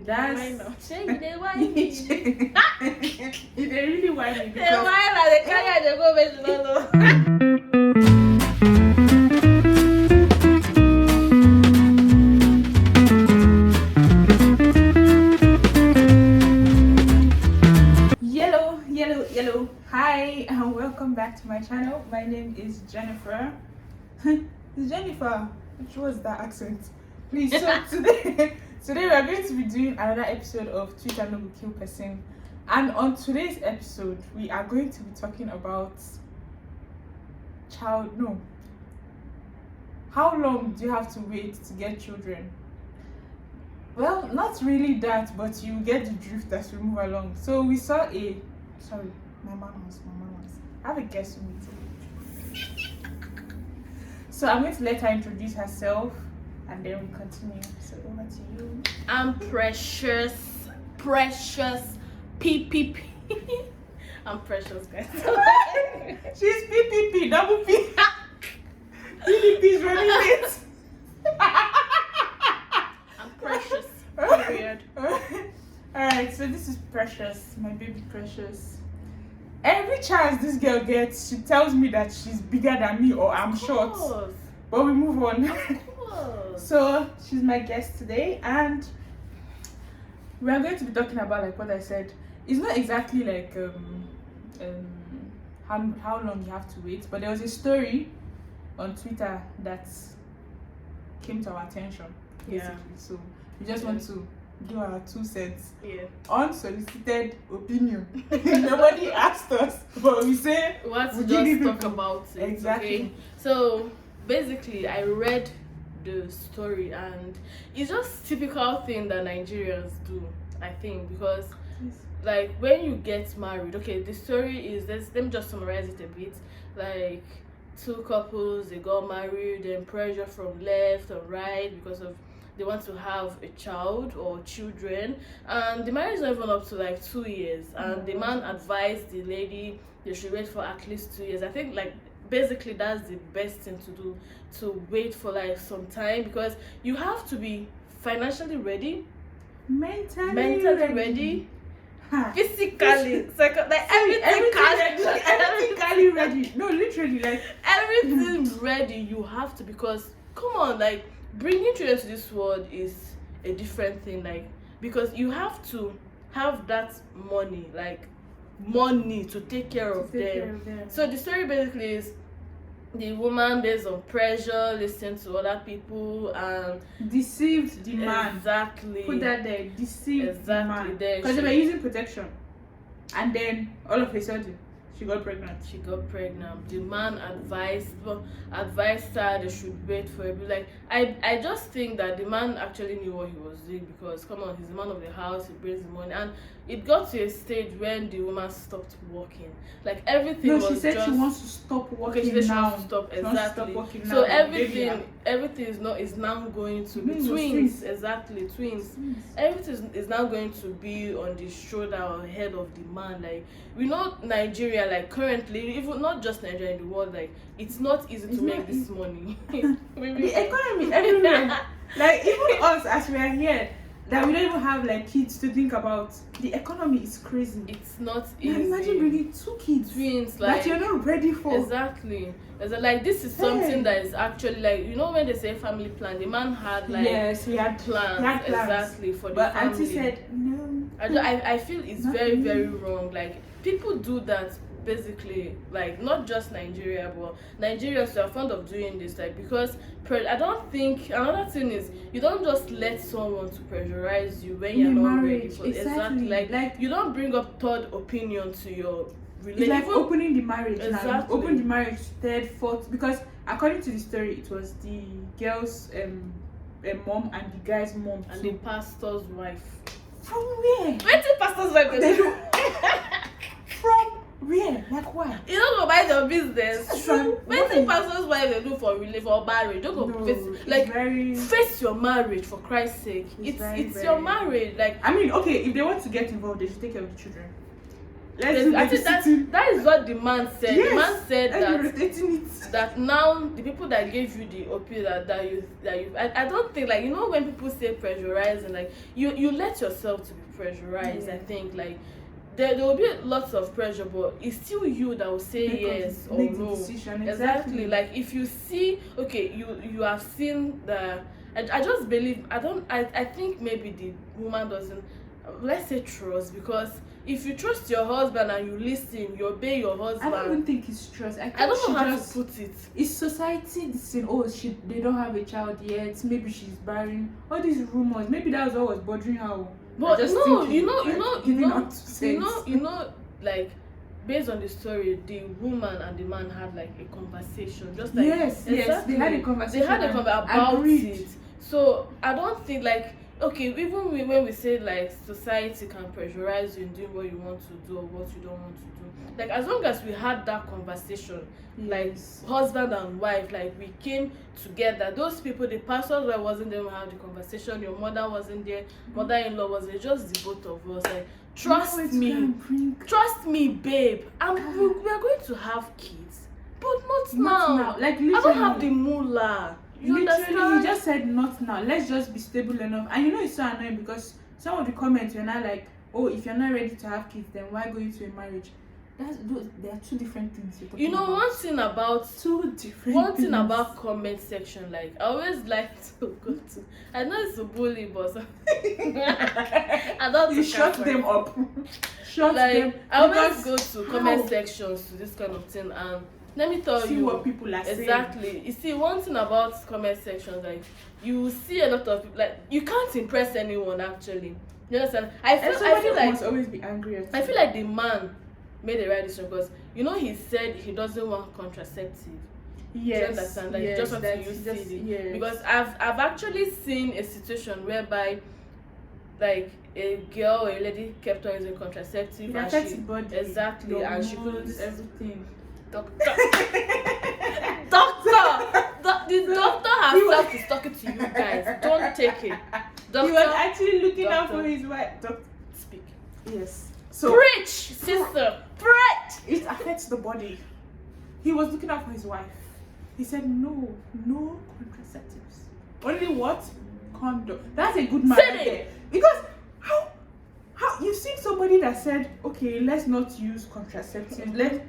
That's you dey whine me. you dey really whine me Dey because whine and dey carry her dey go where she no know. Hello. Hi and welcome back to my channel. My name is Jennifer. It's Jennifer. Which was that accent? Please. So today we are going to be doing another episode of Twitter No Go Kill Person. And on today's episode, we are going to be talking about how long do you have to wait to get children? Well, not really that, but you get the drift as we move along. So we saw my manners. I have a guest with me. So I'm going to let her introduce herself and then we continue. So over to you. I'm precious PPP. I'm precious, guys. She's PPP, double P. PPP is running late. I'm precious. Weird. Alright, so this is Precious, my baby Precious. Every chance this girl gets, she tells me that she's bigger than me or I'm short. But we move on. So she's my guest today, and we are going to be talking about, like what I said. It's not exactly like how long you have to wait, but there was a story on Twitter that came to our attention, basically. Yeah. So we just want to give our 2 cents. Yeah. Unsolicited opinion. Nobody asked us, but we say What we to give just talk people. about it. Exactly. Okay? So basically I read the story and it's just typical thing that Nigerians do, I think, because like when you get married, okay, the story is this, let me just summarize it a bit. Like 2 couples, they got married, then pressure from left or right because of they want to have a child or children, and the marriage is not even up to like 2 years, and the man advised the lady they should wait for at least 2 years. I think like basically that's the best thing to do, to wait for like some time, because you have to be financially ready, mentally ready, physically, like everything ready. No, literally, like everything ready. You have to, because come on, like bringing children to this world is a different thing, like because you have to have that money to take care of them. So the story basically is the woman, based on pressure, listened to other people and deceived the man. Exactly. Put that there. Deceived the man. Because they were using protection, and then all of a sudden she got pregnant. The man advised her they should wait for a bit. Like I just think that the man actually knew what he was doing, because come on, he's the man of the house, he brings the money, and it got to a stage when the woman stopped working. Like everything was she said just, she wants to stop working. Okay, she said now. She wants to stop, exactly. Wants to stop working so now. Everything is now going to be twins. Exactly, twins. Everything is now going to be on the shoulder or head of the man. Like we know Nigeria, like currently, even not just Nigeria, in the world, like it's not easy to make this money. The economy everywhere. Like even us, as we are here, that we don't even have like kids to think about. The economy is crazy. It's not easy. Now imagine bringing 2 kids, twins, like that you're not ready for. Exactly. Like this is something that is actually, like, you know when they say family plan, the man had like he had plans. Exactly, for the but family. Auntie said no. I feel it's very wrong. Like people do that basically, like not just Nigeria, but Nigerians are fond of doing this, like because I don't think, another thing is, you don't just let someone to pressurize you when you're not ready for it. Exactly. Like you don't bring up third opinion to your relationship. It's like opening the marriage. Exactly. Now. Open the marriage, 3rd, 4th, because according to the story, it was the girl's mom and the guy's mom and too. the pastor's wife. From where? Where's the pastor's wife? From where? Like why? You don't go buy your business. Where's the pastor's wife they do for marriage? Don't go face your marriage, for Christ's sake. It's your marriage. Like I mean, okay, if they want to get involved, they should take care of the children. Let's do I think that is what the man said. Yes, the man said rotating it. that now the people that gave you the opinion that you I don't think, like, you know, when people say pressurizing, like you let yourself to be pressurized. I think like there will be lots of pressure, but it's still you that will say yes or no. Decision. Exactly. Like if you see, okay, you have seen the I just believe I think maybe the woman doesn't, let's say, trust, because if you trust your husband and you listen, you obey your husband. I don't even think it's trust. I don't know how to put it. It's society saying, oh, they don't have a child yet. Maybe she's barren. All these rumors. Maybe that was what was bothering her. But no, you know, like, based on the story, the woman and the man had like a conversation, just like yes, they had a conversation. They had a conversation about it. So I don't think, like, okay, even when we say like society can pressurize you in doing what you want to do or what you don't want to do, like as long as we had that conversation, like husband and wife, like we came together, those people, the pastors wasn't there, we had the conversation, your mother wasn't there, mother-in-law wasn't there, just the both of us, like trust me, babe, and we are going to have kids, but not now. Like literally, I don't have the moolah. You literally, he just said not now. Let's just be stable enough. And you know, it's so annoying because some of the comments were not like, oh, if you're not ready to have kids, then why go into a marriage? There are two different things. You know, one thing about comment section, like I always like to go to. I know it's a bully, but I don't. You shut them up. Shut like, them. I always go to comment sections to this kind of thing, and let me tell you what people are saying. Exactly. You see, one thing about comment sections, like you see a lot of people, like you can't impress anyone actually. You understand? I feel like must always be angry at I feel like the man made the right decision because you know he said he doesn't want contraceptive. Yes. Do you understand? Like he just wants to use CD. Yes. Because I've actually seen a situation whereby like a girl or a lady kept on using contraceptive and she body, exactly, and she couldn't everything. Doctor. The doctor herself is talking to you guys. Don't take it. Doctor, he was actually looking out for his wife. Doctor, speak. Yes. So preach, sister. Preach. It affects the body. He was looking out for his wife. He said no contraceptives. Only what? Condom. That's a good man. Because how you've seen somebody that said, okay, let's not use contraceptives.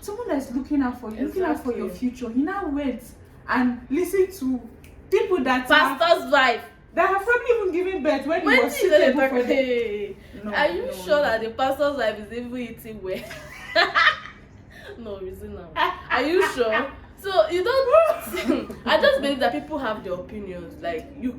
Someone that's looking out for you, looking out for your future. He now went and listened to people that pastor's wife that have probably even given birth when he was suitable for them. Are you sure that the pastor's wife is even eating well? No, reason now. Are you sure? So you don't. I just believe that people have their opinions. Like you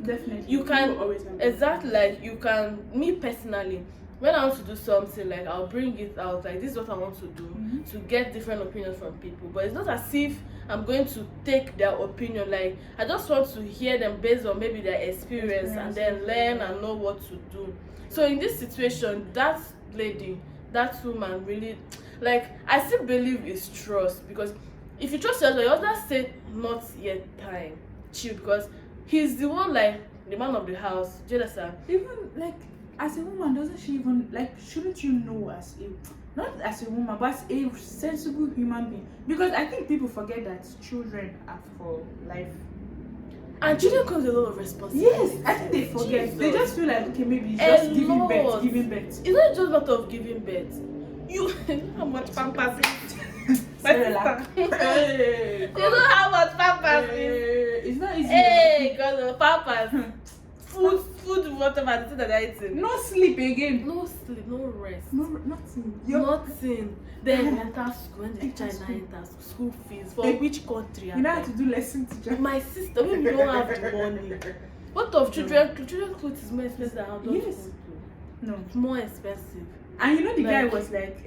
can always have exactly, like you can. Me personally, when I want to do something, like I'll bring it out, like this is what I want to do, to get different opinions from people. But it's not as if I'm going to take their opinion. Like I just want to hear them based on maybe their experience and then learn and know what to do. So in this situation, that woman really, like I still believe it's trust, because if you trust your husband, your husband said not yet time, chill, because he's the one, like the man of the house. Do you understand? Even like as a woman, doesn't she even like? Shouldn't you know not as a woman, but as a sensible human being? Because I think people forget that children are for life. And children comes with a lot of responsibility. Yes, I think they forget. Jesus. They just feel like, okay, maybe it's just giving birth. It's not just a lot of giving birth. You know how much pampers is. You know how much pampers is. It's not easy. Hey, because of pampers. Food, whatever, the thing that I eating. No sleep again. No sleep, no rest. Nothing. Nothing. Then enter school, when the child enters school fees. For which country? You know how to do lesson teacher. My sister, when you don't have the money. What of children? Children clothes is more expensive than adult clothes. No. It's more expensive. And you know the guy was like,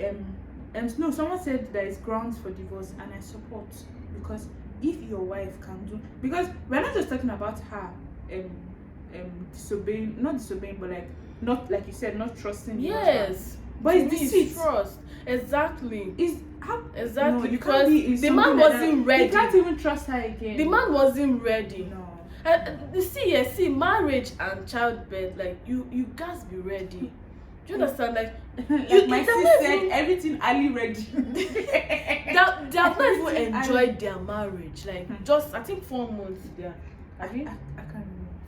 no, someone said there is grounds for divorce, and I support, because if your wife can do, because we're not just talking about her not disobeying, but like not, like you said, not trusting. Yes, but it's deceit. Trust. Exactly. No, because the man wasn't ready. You can't even trust her again. The man wasn't ready. No. And see, marriage and childbirth, like you guys be ready. Do you understand? Like, Like my they're sis not said, even- everything Ali ready. they have not even Everything enjoyed their marriage. Like, just, I think 4 months there. I can't remember.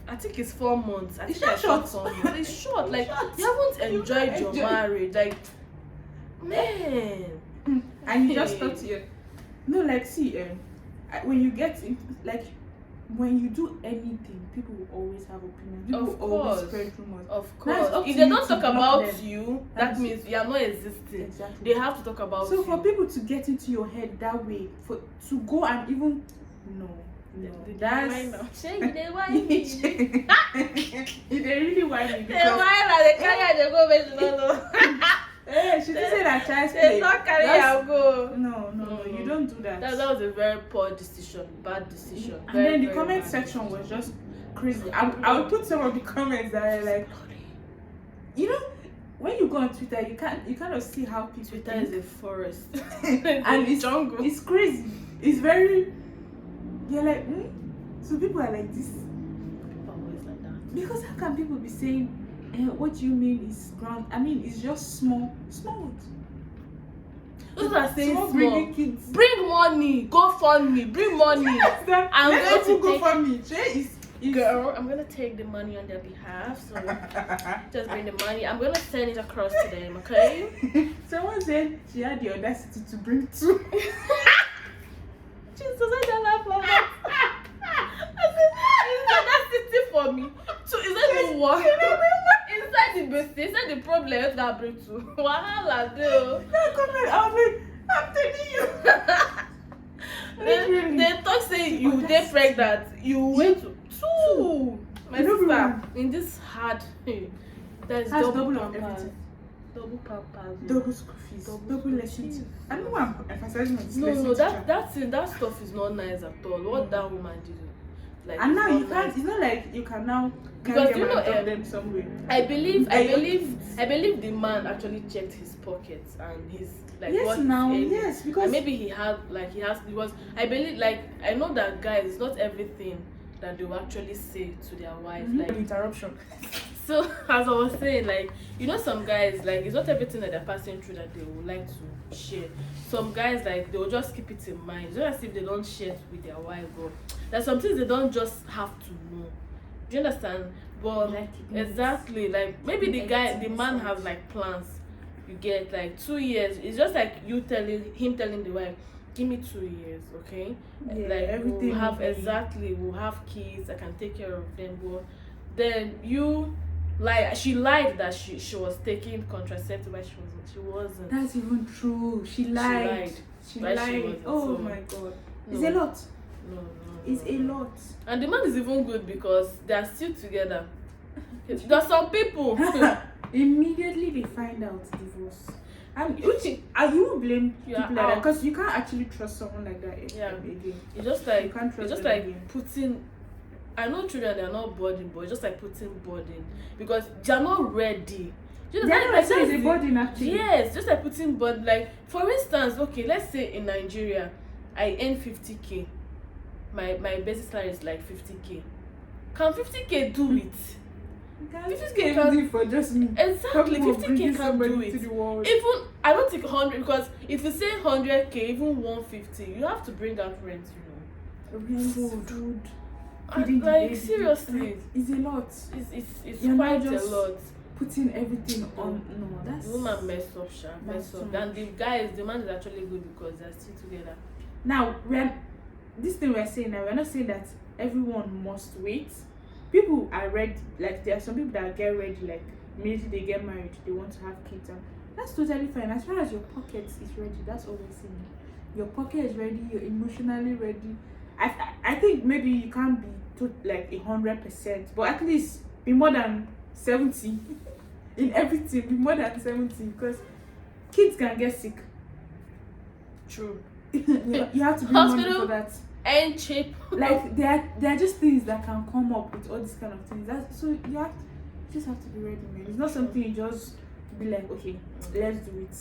I think it's 4 months. I It's think I short. saw 4 months. It's short. Like, Short. you haven't You enjoyed haven't your enjoyed. marriage. Like, man. And you just Hey. thought you no, like, see, when you get in, like, when you do anything, people will always have opinions. People Of will always course. spread rumors. Of Now it's course. up If to they you don't to talk block about them. you, that That's- means you are not existing. Exactly. They have to talk about So you. for people to get into your head that way, to go and even no, that's They whine me. they really whine me They because whine and they carry and they go where she don't know. she didn't say that child's They play. not carry That's- and go. No, you don't do that. That was a very poor decision, bad decision. And Very, then the very comment bad section decision. was just crazy. I would put some of the comments that are like, you know, when you go on Twitter, you kind of see how people Twitter think. is a forest. And it's jungle. It's crazy. It's very. You're like, so people are like this People are always like that. because how can people be saying, what do you mean is ground? I mean, it's just small. Those are saying small small. bringing kids. Bring money. Go fund me. Bring money. I'm Let's going to even go take- for me. Jay is Girl, I'm gonna take the money on their behalf. So just bring the money. I'm gonna send it across to them. Okay. Someone said she had the audacity to bring 2. Jesus, I don't laugh like that. I said, that's it for me. So is that the one? Inside the birthday, inside the problem that bring to. Wahala do. That comment, I was like, I'm telling you. They talk say you dey pregnant. You wait to 2. My You know sister, what? in this hard, there's That's double double of pampers. everything. Double pampers. Double school fees, Double double school lessons. fees. I don't know why I'm emphasizing on this No, lesson teacher. that stuff is not nice at all. What that woman did, like, And it's now not you can't. nice. It's not like you can now Because carry you them know, and drop them somewhere. I believe I- the man actually checked his pockets and his like Yes, what he's now, earning. yes, because And maybe he was I believe, like, I know that guys, it's not everything that they will actually say to their wife. Mhm. Like, Interruption. so as I was saying, like, you know, some guys, like, it's not everything that they're passing through that they would like to share. Some guys, like, they will just keep it in mind. It's not as if they don't share it with their wife, but there's some things they don't just have to know. Do you understand? But Like it is. exactly, like, maybe the man has like plans. You get like 2 years. It's just like you telling the wife, give me 2 years, okay? Yeah, Like, everything we'll have will be- we'll have kids. I can take care of them. But then you, like, she lied that she was taking contraceptive, but she wasn't. That's even true. She lied. She Why she lied. wasn't, Oh so- my god. No. It's a lot. No. It's a lot. And the man is even good because they are still together. There's some people. Immediately they find out divorce. And you won't blame You people are like that out. because you can't actually trust someone like that Yeah. again. It's just like You can't trust it's just them like again. putting. I know children, they are not burden, but it's just like putting burden because they are not ready. You know, They're not that's saying it's a the- burden actually. Yes, just like putting burden. Like, for instance, okay, let's say in Nigeria, I earn 50k. My basic salary is like 50k. Can 50k do it? This 50K game can- is for just me. Exactly, Talking of 50k bringing can somebody do to it. the world. Even I don't think 100, because if you say 100k, even 150, you have to bring out rent, you know. Rent, Food. food, And, feeding the like, baby. seriously, It's a lot. it's You're not quite a just- lot. Putting everything on. No, that's The woman messed up, Sha. That's Messed too up. much. And the man is actually good because they're still together. Now this thing we're saying now, we're not saying that everyone must wait. People are ready. Like, there are some people that get ready, like immediately they get married, they want to have kids, and that's totally fine as far as your pocket is ready. That's all we're saying. Your pocket is ready, you're emotionally ready. I think maybe you can't be like 100%, but at least be more than 70 in everything. Be more than 70 because kids can get sick. True. You have to be money Hospital? for that. And cheap. Like, there are just things that can come up with all these kind of things. So you just have to be ready, man. It's not something you just be like, okay, let's do it.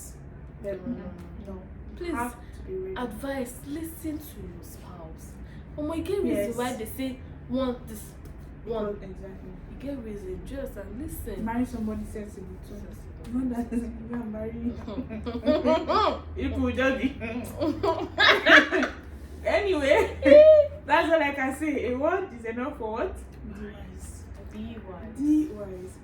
No, Please, you have to be ready. advice, listen to your spouse. Oh my god, Yes. reason why they say want this. one. Exactly. You get reason, just and listen. Marry somebody sensible too. Not that you can marry. People will just be. Anyway, that's all I can say. A word is enough for what? Be wise. Be wise.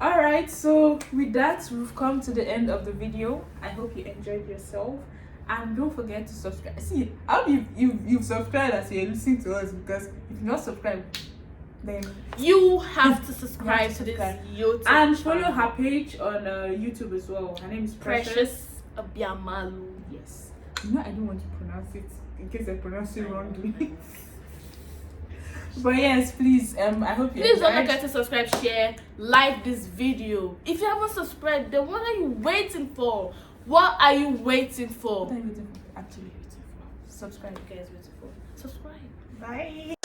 Alright, so with that, we've come to the end of the video. I hope you enjoyed yourself. And don't forget to subscribe. See, I hope you've subscribed as you're listening to us, because if you're not subscribed, then you have to subscribe to this YouTube and follow her page on YouTube as well. Her name is Precious Abiamalu. Yes. You know, I don't want to pronounce it in case I pronounce it wrongly. But yes, please, I hope you please don't enjoyed. forget to subscribe, share, like this video. If you haven't subscribed, then what are you waiting for? What are you waiting for? What are you waiting for? Actually waiting for? Subscribe. You guys waiting for? Subscribe. Bye.